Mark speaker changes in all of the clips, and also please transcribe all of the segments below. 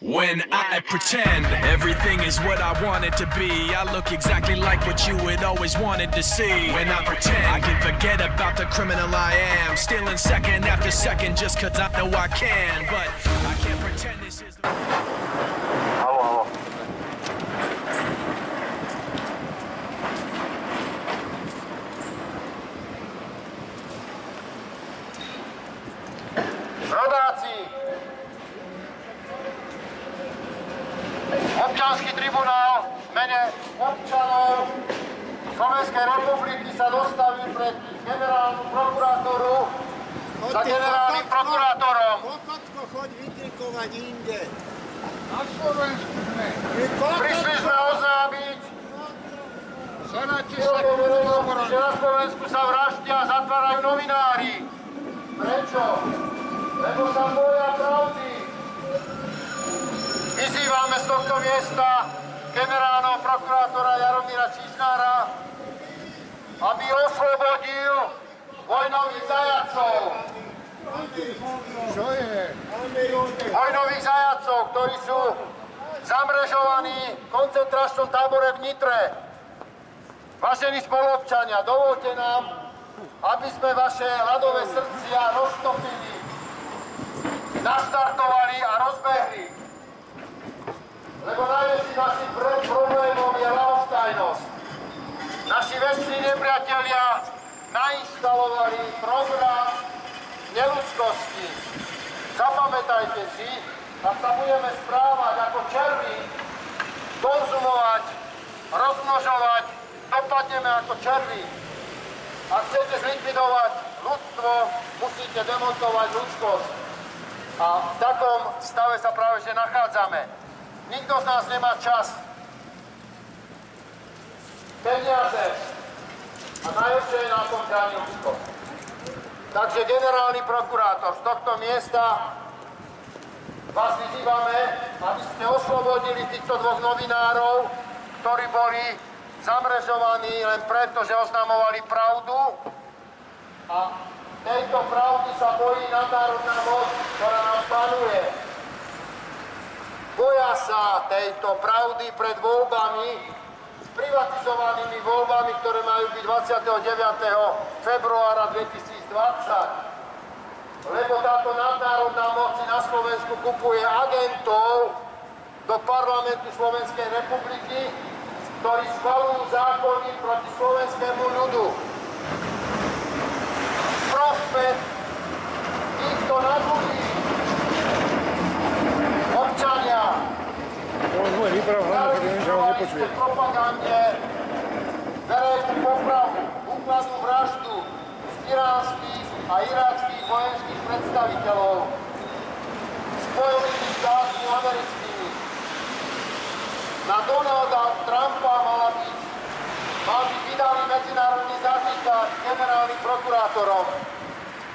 Speaker 1: When I pretend everything is what I want it to be, I look exactly like what you had always wanted to see. When I pretend I can forget about the criminal I am, stealing second after second just cause I know I can. But I can't pretend this is the...
Speaker 2: Halo. Rodáci! Občiansky tribunál v mene občanov Slovenskej republiky sa dostaví pred generálnu prokuratúru za generálnym prokurátorom.
Speaker 3: Kokotko, choď vytrikovať inde.
Speaker 2: Na Slovensku sme.
Speaker 3: Prišli
Speaker 2: sme oznámiť, že na Slovensku sa vraždia a zatvárajú novinári. Prečo? Lebo sa boja pravdy. Vyzývame z tohto miesta generálneho prokurátora Jaromíra Čižnára, aby oslobodil vojnových zajatcov.
Speaker 3: Čo je?
Speaker 2: Vojnových zajatcov, ktorí sú zamrežovaní v koncentračnom tábore v Nitre. Vážení spoluobčania, dovolte nám, aby sme vaše ľadové srdcia roztopili, naštartovali a rozbehli. Lebo najväčším našim problémom je ľahostajnosť. Naši väčší nepriatelia nainštalovali program neľudskosti. Zapamätajte si, ak sa budeme správať ako červí, konzumovať, rozmnožovať, dopadneme ako červí. Ak chcete zlikvidovať ľudstvo, musíte demontovať ľudskosť. A v takom stave sa práve že nachádzame. Nikto z nás nemá čas. Peniaze. A najlepšie je na tom chrániť ľudskosť. Takže generálny prokurátor, z tohto miesta vás vyzývame, aby ste oslobodili týchto dvoch novinárov, ktorí boli zamrežovaní len preto, že oznamovali pravdu. A tejto pravdy sa bojí nadnárodná moc, ktorá nám panuje. Boja sa tejto pravdy pred voľbami, privatizovanými voľbami, ktoré majú byť 29. februára 2020. Lebo táto nadnárodná moc na Slovensku kupuje agentov do parlamentu Slovenskej republiky, ktorí schvaľujú zákony proti slovenskému ľudu. Prospekt týchto nadľudí. Občania, zároveň propagande, verejnú popravu, úkladnú vraždu z iránskych a iráckých vojenských predstaviteľov Spojených štátmi americkými. Na Donalda Trumpa mal byť vydaný medzinárodný zatýkač generálnym prokurátorom,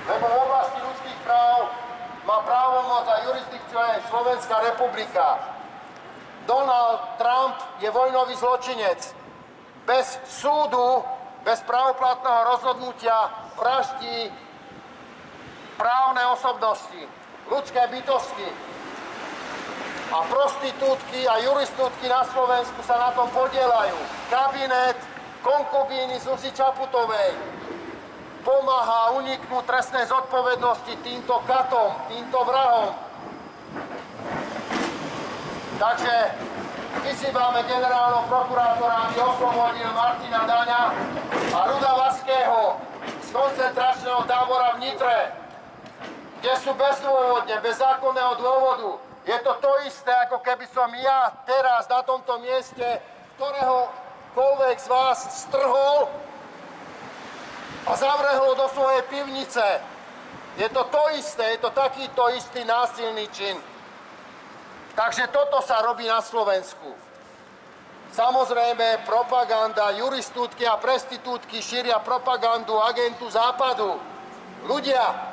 Speaker 2: lebo v oblasti ľudských práv má právomoc a jurisdikciu aj Slovenská republika. Donald Trump je vojnový zločinec. Bez súdu, bez právoplatného rozhodnutia vraždí právne osobnosti, ľudské bytosti. A prostitútky a juristútky na Slovensku sa na tom podieľajú. Kabinet konkubíny Zuzi Čaputovej pomáha uniknúť trestnej zodpovednosti týmto katom, týmto vrahom. Takže vyzývame generálneho prokurátora, aby oslobodil Martina Daňa a Ruda Vaského z koncentračného tábora v Nitre, kde sú bezdôvodne, bez zákonného dôvodu. Je to to isté, ako keby som ja teraz na tomto mieste ktoréhokoľvek z vás strhol a zavrehol do svojej pivnice. Je to to isté, je to takýto istý násilný čin. Takže toto sa robí na Slovensku. Samozrejme, propaganda, juristútky a prestitútky šíria propagandu agentu Západu. Ľudia,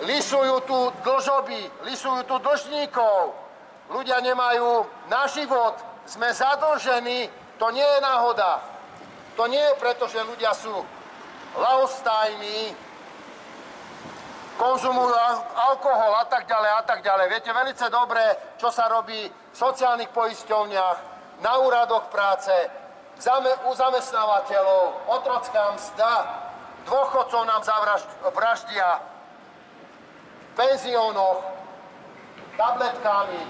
Speaker 2: lisujú tu dlžoby, lisujú tu dlžníkov. Ľudia nemajú na život, sme zadlžení, to nie je náhoda. To nie je preto, že ľudia sú ľahostajní, konzumujú alkohol a tak ďalej a tak ďalej. Viete veľmi dobre, čo sa robí v sociálnych poisťovniach, na úradoch práce, u zamestnávateľov, otrocká mzda, dôchodcov nám vraždia, v penziónoch, tabletkami,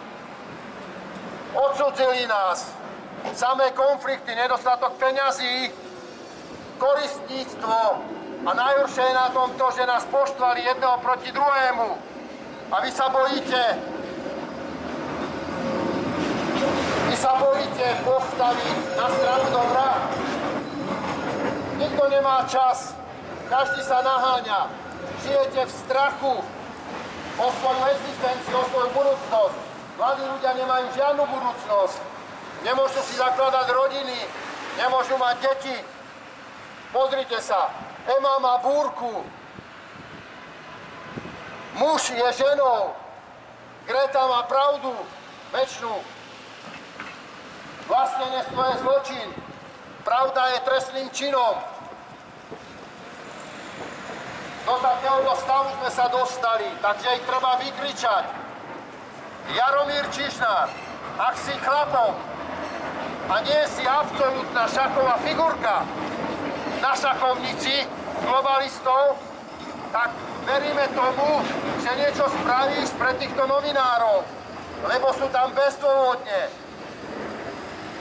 Speaker 2: odsudzili nás, samé konflikty, nedostatok peňazí, koristníctvo a najhoršie je na tom to, že nás poštvali jedného proti druhému. A vy sa bojíte postaviť na stranu dobra. Nikto nemá čas, každý sa naháňa. Žijete v strachu o svoju existenciu, o svoju budúcnosť. Mladí ľudia nemajú žiadnu budúcnosť. Nemôžu si zakladať rodiny, nemôžu mať deti. Pozrite sa, Ema má búrku. Muž je ženou. Greta má pravdu večnú. Vlastnenectvo je zločin. Pravda je trestným činom. Do takéhoto stavu sme sa dostali, takže ich treba vykričať. Jaromír Čižnár, ak si chlapom a nie si absolútna šachová figurka na šachovnici globalistov, tak veríme tomu, že niečo spravíš pre týchto novinárov, lebo sú tam bezdôvodne.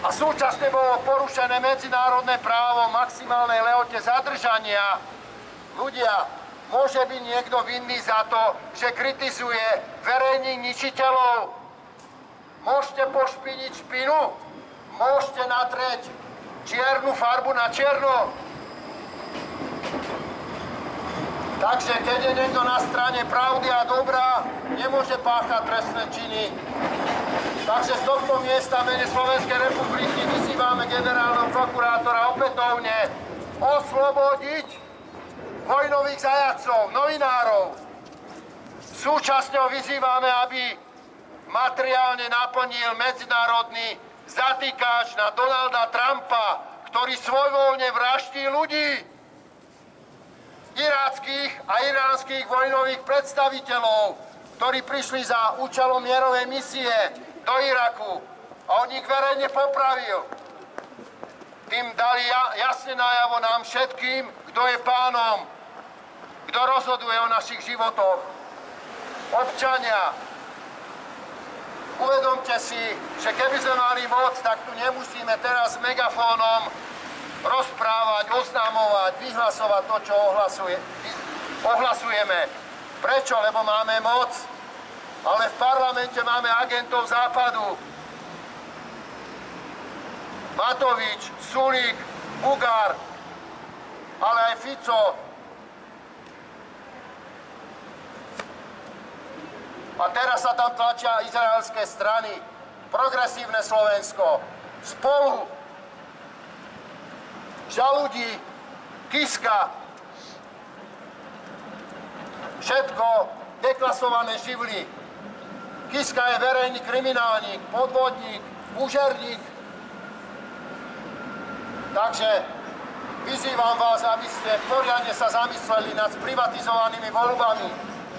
Speaker 2: A súčasne bolo porušené medzinárodné právo v maximálnej lehote zadržania. Ľudia, môže byť niekto vinný za to, že kritizuje verejných ničiteľov. Môžete pošpiniť špinu, môžete natrieť čiernu farbu na čierno. Takže keď je niekto na strane pravdy a dobrá, nemôže páchať trestné činy. Takže z tohto miesta v mene Slovenskej republiky vyzývame generálneho prokurátora opätovne oslobodiť vojnových zajatcov, novinárov. Súčasne ho vyzývame, aby materiálne naplnil medzinárodný zatýkač na Donalda Trumpa, ktorý svojvoľne vraždí ľudí, iráckych a iránskych vojnových predstaviteľov, ktorí prišli za účelom mierovej misie do Iraku a on ich verejne popravil. Tým dali jasne najavo nám všetkým, kto je pánom, kto rozhoduje o našich životoch. Občania, uvedomte si, že keby sme mali moc, tak tu nemusíme teraz s megafónom rozprávať, oznamovať, vyhlasovať to, čo ohlasujeme. Prečo? Lebo máme moc, ale v parlamente máme agentov západu. Matovič, Sulík, Bugár, ale aj Fico. A teraz sa tam tlačia izraelské strany, Progresívne Slovensko, Spolu, Žaludí, Kiska, všetko deklasované živly. Kiska je verejný kriminálnik, podvodník, úžerník. Takže vyzývam vás, aby ste poriadne sa zamysleli nad privatizovanými voľbami.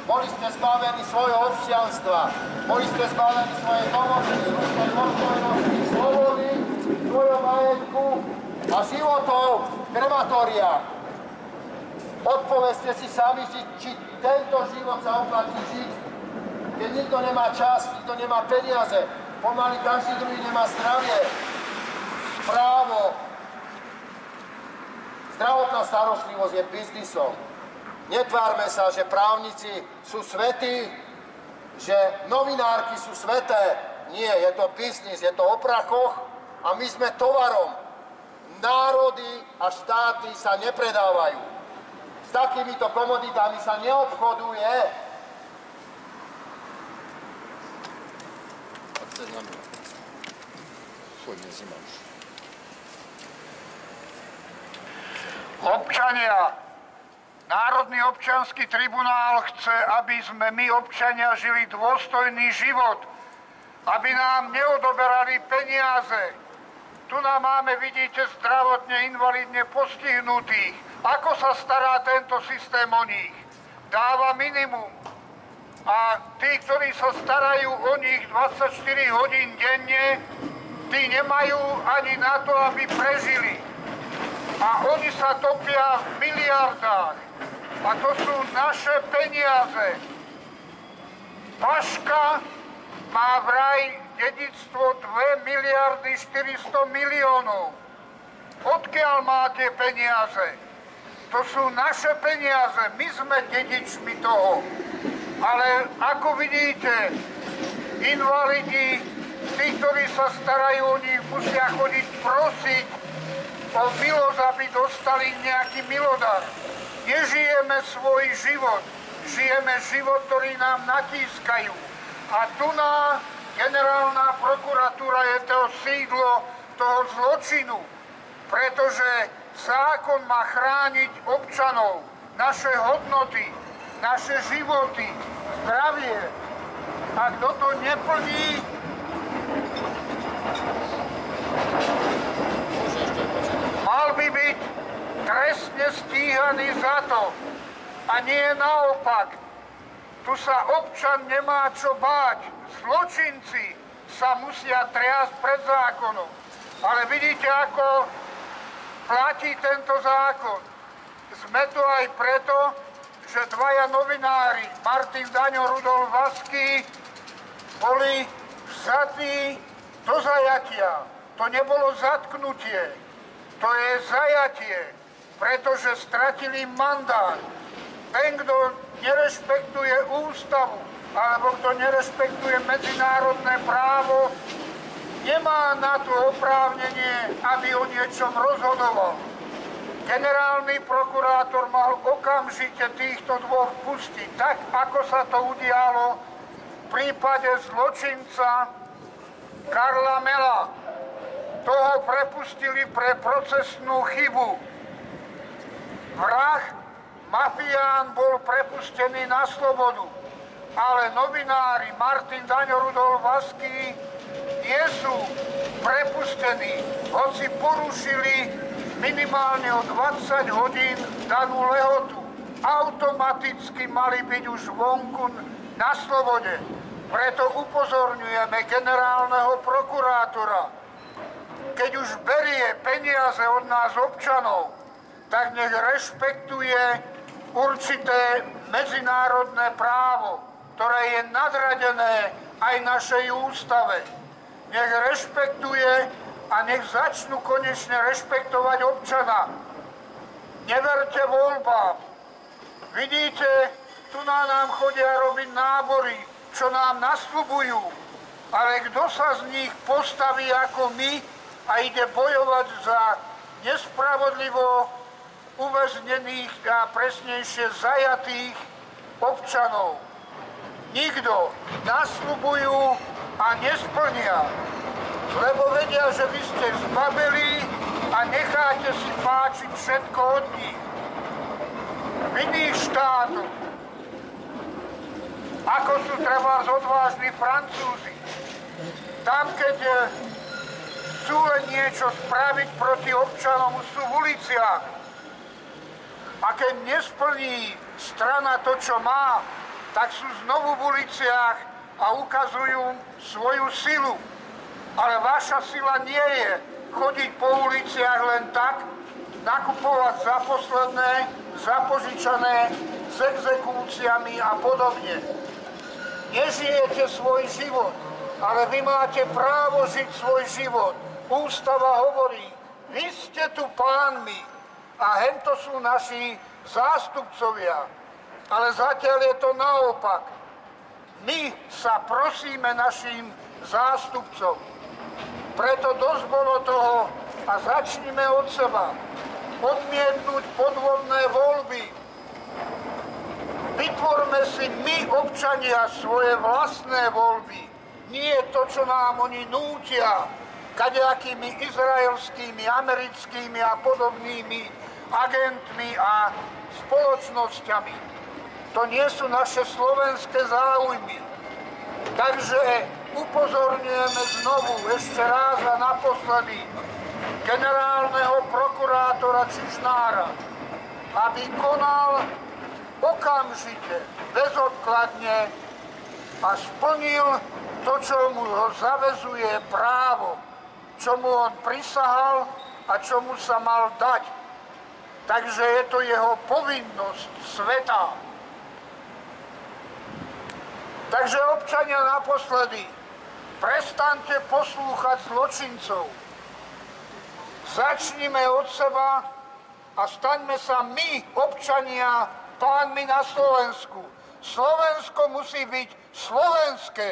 Speaker 2: Boli ste zbavení svojho občianstva, boli ste zbavení svojej domoviny, ľudskej dôstojnosti, slobody, svojho majetku a životov v krematóriách. Odpovedzte si sami, či tento život sa oplatí žiť, keď nikto nemá čas, nikto nemá peniaze, pomaly každý druhý nemá zdravie, právo. Zdravotná starostlivosť je biznisom. Netvárme sa, že právnici sú svätí, že novinárky sú sväté. Nie, je to biznis, je to o prachoch a my sme tovarom. Národy a štáty sa nepredávajú. S takýmito komoditami sa neobchoduje.
Speaker 4: Občania, Národný občiansky tribunál chce, aby sme my občania žili dôstojný život, aby nám neodoberali peniaze. Tu nám máme, vidíte, zdravotne invalidne postihnutých. Ako sa stará tento systém o nich? dáva minimum. A tí, ktorí sa starajú o nich 24 hodín denne, tí nemajú ani na to, aby prežili. A oni sa topia v miliardách. A to sú naše peniaze. Paška má vraj dedičstvo 2 miliardy 400 miliónov. Odkiaľ má tie peniaze? To sú naše peniaze, my sme dedičmi toho. Ale ako vidíte, invalidi, tí, ktorí sa starajú o nich, musia chodiť prosiť o milosť, aby dostali nejaký milodar. Nežijeme svoj život, žijeme život, ktorý nám natískajú. A tu na generálna prokuratúra je to sídlo toho zločinu, pretože zákon má chrániť občanov, naše hodnoty, naše životy, zdravie. A kto to neplní, mal by byť trestne stíhaný za to. A nie naopak. Tu sa občan nemá čo báť. Zločinci sa musia triasť pred zákonom. Ale vidíte, ako platí tento zákon. Sme tu aj preto, že dvaja novinári, Martin Daňo, Rudolf Vasky, boli vzatí do zajatia. To nebolo zatknutie, to je zajatie, pretože stratili mandát. Ten, kto nerešpektuje ústavu, alebo kto nerešpektuje medzinárodné právo, nemá na to oprávnenie, aby o niečom rozhodoval. Generálny prokurátor mal okamžite týchto dvoch pustiť, tak ako sa to udialo v prípade zločinca Karla Mela. Toho prepustili pre procesnú chybu. Vrah, mafián, bol prepustený na slobodu, ale novinári Martin Daňo, Rudolf Vasky nie sú prepustení, hoci porušili minimálne o 20 hodín danú lehotu. Automaticky mali byť už vonku na slobode. Preto upozorňujeme generálneho prokurátora, keď už berie peniaze od nás občanov, tak nech rešpektuje určité medzinárodné právo, ktoré je nadradené aj našej ústave. Nech rešpektuje a nech začnú konečne rešpektovať občana. Neverte voľbám. Vidíte, tu nám chodia robiť nábory, čo nám nasľubujú. Ale kto sa z nich postaví ako my a ide bojovať za nespravodlivo uväznených a presnejšie zajatých občanov? Nikto. Nasľubujú a nesplnia. Lebo vedia, že vy ste zbabeli a necháte si páčiť všetko od nich. V iných štátoch, ako sú trebárs odvážni Francúzi, tam, keď chcú len niečo spraviť proti občanom, sú v uliciach. A keď nesplní strana to, čo má, tak sú znovu v uliciach a ukazujú svoju silu. Ale vaša sila nie je chodiť po uliciach len tak, nakupovať za posledné, zapožičané s exekúciami a podobne. Nežijete svoj život, ale vy máte právo žiť svoj život. Ústava hovorí, vy ste tu pánmi a hento sú naši zástupcovia. Ale zatiaľ je to naopak. My sa prosíme našim zástupcom. Preto dosť bolo toho a začnime od seba. Odmietnúť podvodné voľby. Vytvorme si my, občania, svoje vlastné voľby. Nie to, čo nám oni nútia, kadejakými izraelskými, americkými a podobnými agentmi a spoločnosťami. To nie sú naše slovenské záujmy. Takže upozorňujeme znovu, ešte raz a naposledy, generálneho prokurátora Čižnára, aby konal okamžite, bezodkladne a splnil to, čo mu ho zavezuje právo, čo mu on prisahal a čo mu sa mal dať. Takže je to jeho povinnosť svätá. Takže občania, naposledy, prestaňte poslúchať zločincov. Začnime od seba a staňme sa my, občania, pánmi na Slovensku. Slovensko musí byť slovenské.